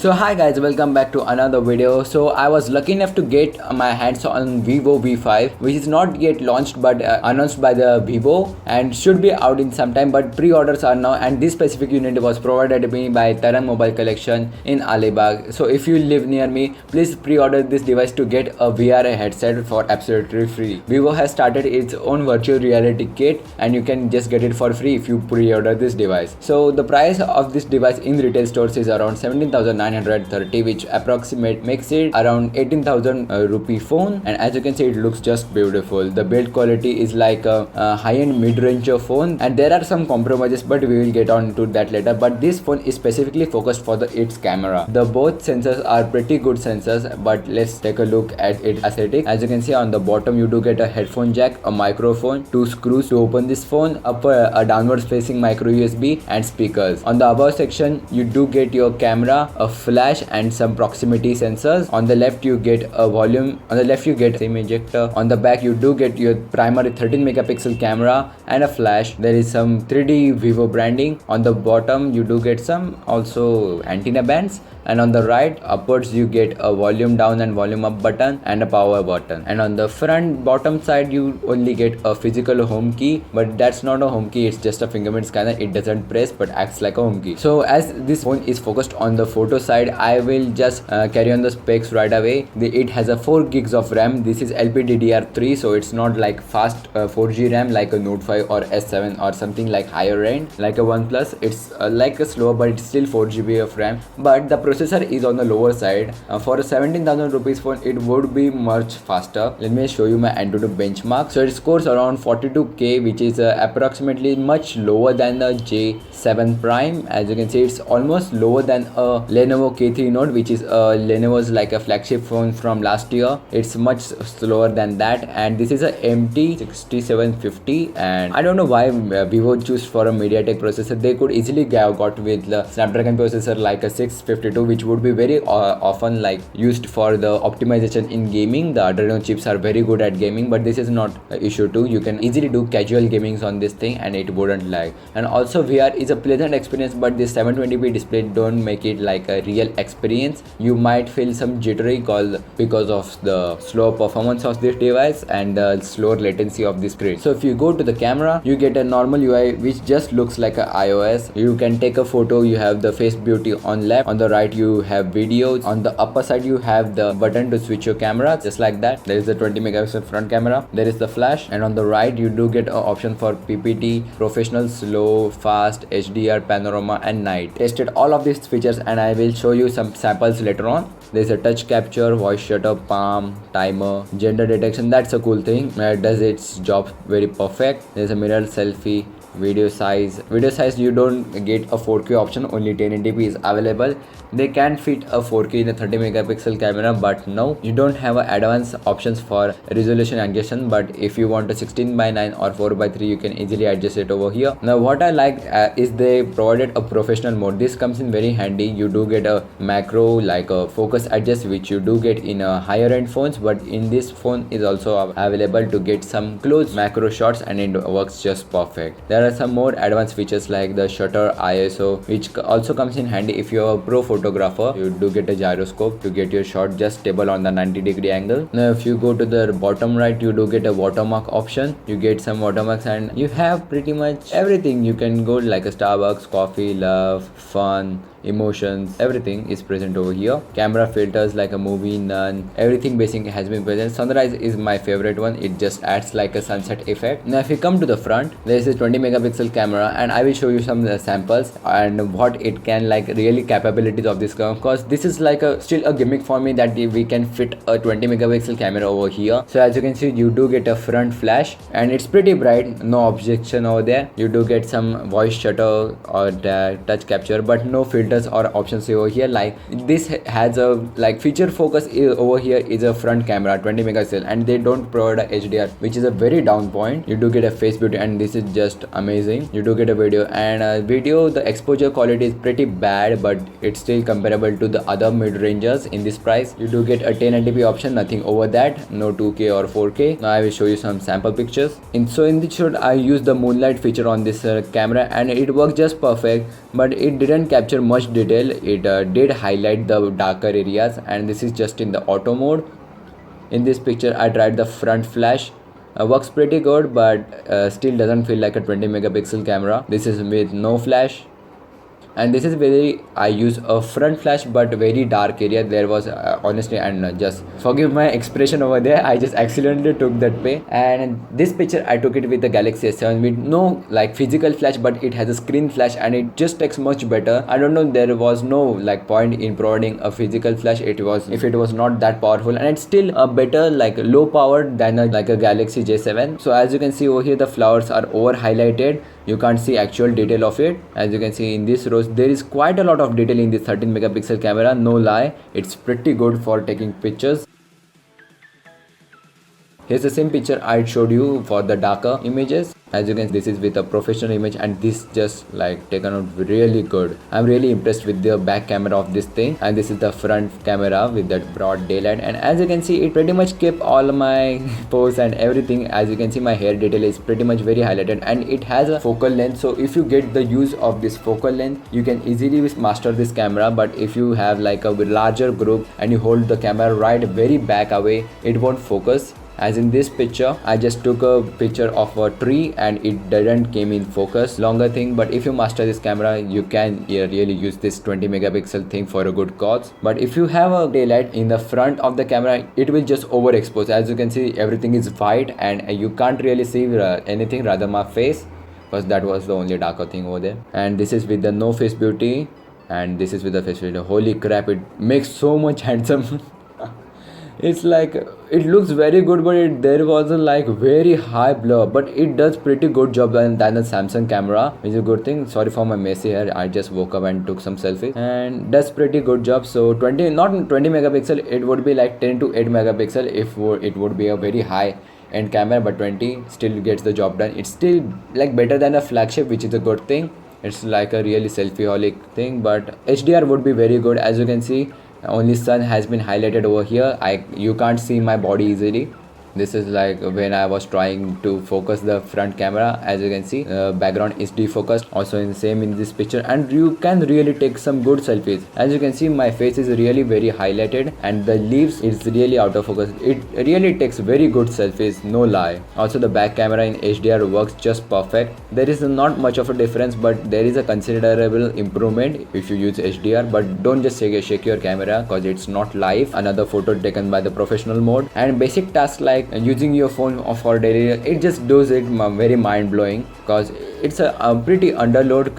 So hi guys, welcome back to another video. So I was lucky enough to get my hands on Vivo V5, which is not yet launched but announced by the Vivo and should be out in some time, but pre-orders are now, and this specific unit was provided to me by Taran Mobile Collection in Alibag. So if you live near me, please pre-order this device to get a VR headset for absolutely free. Vivo has started its own virtual reality kit and you can just get it for free if you pre-order this device. So the price of this device in retail stores is around 17,930, which makes it around 18,000 rupee phone, and as you can see it looks just beautiful. The build quality is like a high-end mid-range phone, and there are some compromises but we will get on to that later. But this phone is specifically focused for its camera. The both sensors are pretty good sensors, but let's take a look at its aesthetic. As you can see on the bottom you do get a headphone jack, a microphone, two screws to open this phone, a downwards facing micro USB and speakers. On the above section you do get your camera, a flash and some proximity sensors. On the left you get a volume, on the left you get SIM ejector. On the back you do get your primary 13 megapixel camera and a flash. There is some 3D Vivo branding. On the bottom you do get some also antenna bands, and on the right upwards you get a volume down and volume up button and a power button. And on the front bottom side you only get a physical home key, but that's not a home key, it's just a fingerprint scanner. It doesn't press but acts like a home key. So as this phone is focused on the photo side, I will just carry on the specs right away. It has a 4 gigs of RAM. This is LPDDR3, so it's not like fast 4G RAM like a Note 5 or S7 or something like higher end like a OnePlus. It's like a slower, but it's still 4GB of RAM, but the processor is on the lower side. For a 17,000 rupees phone it would be much faster. Let me show you my Antutu benchmark. So it scores around 42k, which is approximately much lower than the J7 Prime. As you can see it's almost lower than a Lenovo K3 Note, which is Lenovo's like a flagship phone from last year. It's much slower than that, and this is a MT6750, and I don't know why Vivo choose for a MediaTek processor. They could easily have got with the Snapdragon processor like a 652, which would be very often like used for the optimization in gaming. The Adreno chips are very good at gaming, but this is not an issue too. You can easily do casual gamings on this thing and it wouldn't lag. And also VR is a pleasant experience, but this 720p display don't make it like a real experience. You might feel some jittery because of the slow performance of this device and the slower latency of the screen. So if you go to the camera, you get a normal UI which just looks like a iOS. You can take a photo, you have the face beauty on left, on the right you have videos, on the upper side you have the button to switch your camera, just like that. There is the 20 megapixel front camera, there is the flash, and on the right you do get an option for PPT, professional, slow, fast, HDR, panorama and night. Tested all of these features and I will show you some samples later on. There's a touch capture, voice shutter, palm, timer, gender detection. That's a cool thing. It does its job very perfect. There's a mirror selfie. Video size you don't get a 4K option, only 1080p is available. They can fit a 4K in a 30 megapixel camera, but no, you don't have advanced options for resolution adjustment. But if you want a 16:9 or 4:3, you can easily adjust it over here. Now what I like is they provided a professional mode. This comes in very handy. You do get a macro like a focus adjust, which you do get in a higher end phones, but in this phone is also available to get some close macro shots, and it works just perfect. There are some more advanced features like the shutter ISO, which also comes in handy if you're a pro photographer. You do get a gyroscope to get your shot just stable on the 90-degree angle. Now if you go to the bottom right, you do get a watermark option. You get some watermarks and you have pretty much everything. You can go like a Starbucks, coffee, love, fun, emotions, everything is present over here. Camera filters like a movie, none, everything basic has been present. Sunrise is my favorite one. It just adds like a sunset effect. Now if you come to the front, there is a 20 megapixel camera, and I will show you some samples and what it can like really capabilities of this camera, because this is like still a gimmick for me that we can fit a 20 megapixel camera over here. So as you can see you do get a front flash and it's pretty bright, no objection over there. You do get some voice shutter or touch capture, but no filter or options over here. Like this has a like feature focus over here is a front camera 20 megapixel, and they don't provide a HDR, which is a very down point. You do get a face beauty and this is just amazing. You do get a video, and video the exposure quality is pretty bad, but it's still comparable to the other mid-rangers in this price. You do get a 1080p option, nothing over that, no 2K or 4K. Now I will show you some sample pictures. In this shot I use the moonlight feature on this camera and it works just perfect, but it didn't capture much much detail. It did highlight the darker areas, and this is just in the auto mode. In this picture I tried the front flash. Works pretty good, but still doesn't feel like a 20 megapixel camera. This is with no flash. And this is very, I use a front flash but very dark area. There was honestly, and just forgive my expression over there, I just accidentally took that way. And this picture I took it with the Galaxy S7 with no like physical flash, but it has a screen flash and it just takes much better. I don't know, there was no like point in providing a physical flash. It was, if it was not that powerful, and it's still a better like low powered than like a Galaxy J7. So as you can see over here, the flowers are over highlighted. You can't see actual detail of it. As you can see in this rows, there is quite a lot of detail in this 13 megapixel camera. No lie, it's pretty good for taking pictures. Here's the same picture I showed you for the darker images. As you can see, this is with a professional image, and this just like taken out really good. I'm really impressed with the back camera of this thing, and this is the front camera with that broad daylight. And as you can see, it pretty much kept all my pose and everything. As you can see, my hair detail is pretty much very highlighted, and it has a focal length. So if you get the use of this focal length, you can easily master this camera. But if you have like a larger group and you hold the camera right very back away, it won't focus. As in this picture, I just took a picture of a tree and it didn't came in focus, longer thing. But if you master this camera, you can really use this 20 megapixel thing for a good cause. But if you have a daylight in the front of the camera, it will just overexpose. As you can see, everything is white and you can't really see anything, rather my face, because that was the only darker thing over there. And this is with the no face beauty, and this is with the face beauty. Holy crap, it makes so much handsome. It's like, it looks very good, but there was a like very high blur, but it does pretty good job than the Samsung camera, which is a good thing. Sorry for my messy hair, I just woke up and took some selfies, and does pretty good job. So 20, not 20 megapixel, it would be like 10 to 8 megapixel if it would be a very high end camera, but 20 still gets the job done. It's still like better than a flagship, which is a good thing. It's like a really selfie-holic thing, but HDR would be very good. As you can see, only sun has been highlighted over here. You can't see my body easily. This is like when I was trying to focus the front camera. As you can see, background is defocused, also in the same in this picture, and you can really take some good selfies. As you can see, my face is really very highlighted and the leaves is really out of focus. It really takes very good selfies, no lie. Also the back camera in HDR works just perfect. There is not much of a difference, but there is a considerable improvement if you use HDR. But don't just shake your camera, because it's not live. Another photo taken by the professional mode, and basic tasks like using your phone for daily, it just does it very mind-blowing, because it's a pretty underload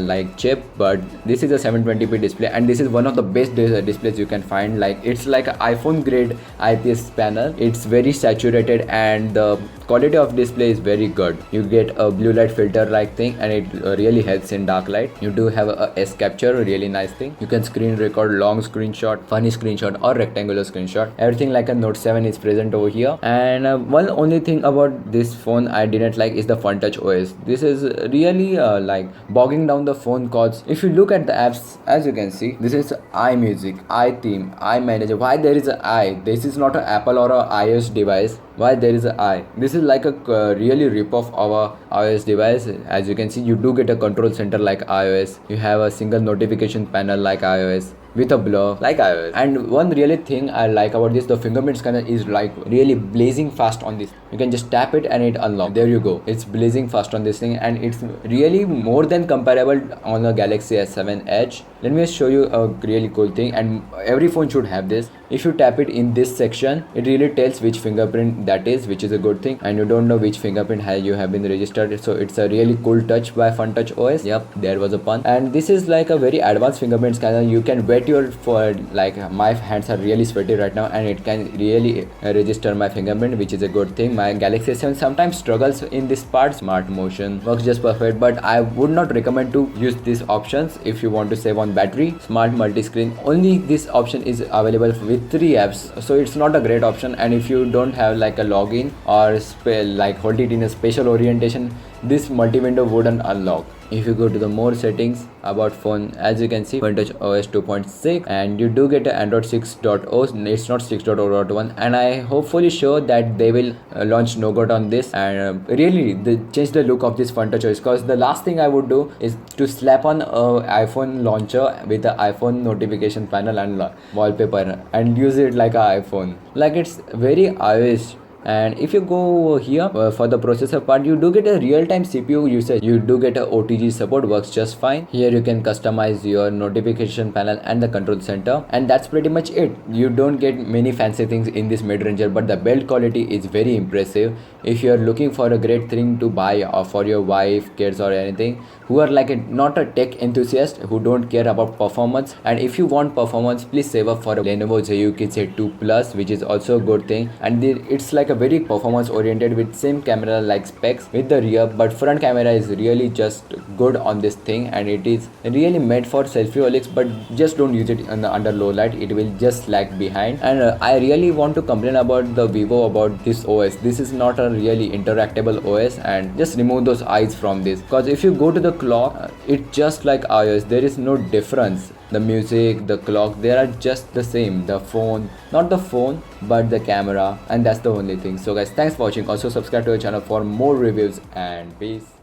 like chip. But this is a 720p display, and this is one of the best displays you can find. Like, it's like an iPhone grade IPS panel. It's very saturated and the quality of display is very good. You get a blue light filter like thing, and it really helps in dark light. You do have a S capture, really nice thing. You can screen record long screenshot, funny screenshot, or rectangular screenshot. Everything like a Note 7 is present over here. And one only thing about this phone I didn't like is the Fun Touch OS. This is really like bogging down the phone, cause if you look at the apps, as you can see, this is iMusic, iTheme, iManager. Why there is an I? This is not an Apple or a iOS device. Why there is an I? This is like a really rip off our iOS device. As you can see, you do get a control center like iOS. You have a single notification panel like iOS, with a blur like iOS. And one really thing I like about this, the fingerprint scanner is like really blazing fast on this. You can just tap it and it unlocks. There you go, it's blazing fast on this thing, and it's really more than comparable on the Galaxy S7 Edge. Let me show you a really cool thing, and every phone should have this. If you tap it in this section, it really tells which fingerprint that is, which is a good thing. And you don't know which fingerprint you have been registered, so it's a really cool touch by Fun Touch OS. Yep, there was a pun. And this is like a very advanced fingerprint scanner. You can wet your for like my hands are really sweaty right now, and it can really register my fingerprint, which is a good thing. My Galaxy S7 sometimes struggles in this part. Smart motion works just perfect, but I would not recommend to use these options if you want to save on battery. Smart multi-screen, only this option is available with 3 apps, so it's not a great option. And if you don't have like a login or like hold it in a spatial orientation, this multi-window wouldn't unlock. If you go to the more settings about phone, as you can see, FunTouch OS 2.6, and you do get an Android 6.0. It's not 6.0.1, and I hopefully sure that they will launch Nougat on this, and really they change the look of this FunTouch OS. Because the last thing I would do is to slap on a iPhone launcher with the iPhone notification panel and wallpaper and use it like an iPhone. Like, it's very iOS. And if you go here for the processor part, you do get a real-time CPU usage. You do get a OTG support, works just fine. Here you can customize your notification panel and the control center, and that's pretty much it. You don't get many fancy things in this mid-ranger, but the build quality is very impressive. If you're looking for a great thing to buy or for your wife, kids or anything, who are like not a tech enthusiast, who don't care about performance, and if you want performance, please save up for a Lenovo ZUK 2 Plus, which is also a good thing. And it's like a very performance oriented with same camera like specs with the rear, but front camera is really just good on this thing, and it is really made for selfie-holics, but just don't use it under low light. It will just lag behind. And I really want to complain about the Vivo about this OS. This is not a really interactable OS, and just remove those eyes from this, because if you go to the clock, it's just like iOS. There is no difference. The music, the clock, they are just the same. The phone, not the phone, but the camera, and that's the only thing. So guys, thanks for watching. Also subscribe to our channel for more reviews, and peace.